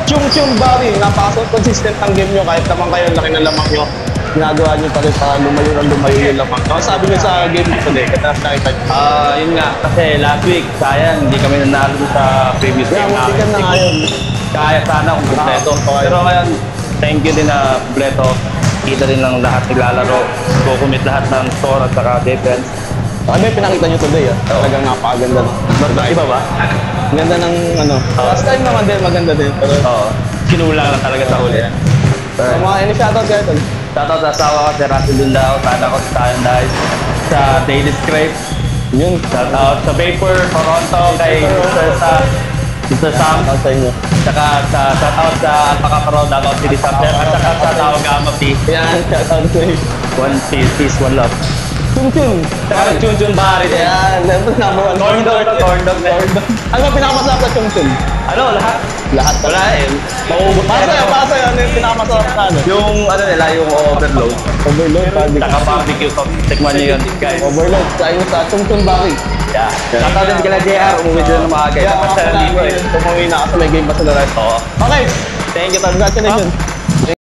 Chung Barry, napaka-consistent ang game nyo kahit naman kayo laki ng lamang nyo. Ginagawa nyo pa rin para lumayo yung lamang. So, sabi nyo sa game nyo today, katapos nakita nyo. Yun nga, kasi last week, sayang, hindi kami nanalo sa previous game Yeah, muntikan na ngayon. Kaya sana kung kompleto. Pero ngayon, thank you din na kompleto. Kita din ng lahat naglalaro. Kukumit lahat ng score at saka defense. Ano yung pinakita nyo today? Talagang napakaganda. Iba ba? Ganda ng ano. Last time naman din, maganda din. Pero, Oo. Kinulang lang talaga sa huli. so, mga ini-shoutout kayo tol. Shoutout sa asawa ko, si Russell Lundao. Sana ko sa tayong dahil sa Daily Scrape. Yun. Shoutout sa Vapor, Toronto, kay Mr. Sam. Shoutout sa inyo. Saka sa shoutout sa Alpaca Pro, Davao City Chapter. At saka sa Tawagama P. Yan, shoutout sa inyo. One peace, one love. Chung. Saka Chun Bari din. Yan, number one. Corn dog na. Ano ba pinakamasarap sa Chung? Ano, lahat? Lahat. Wala eh. Maubos Para sa'yo, ano yung pinakamasarap sa ano? Yung ano nila, yung overload. Overload, barbecue. Saka barbecue sauce. Tikman nyo yun, guys. Overload, sa inyo sa Chung Barry. Yeah. Shoutout din kila JR, umuwi din ng mga guys. Kaya Dapat sa dito eh. umuwi na kasi may game pa sila right? Oo. Okay, thank you, congratulations.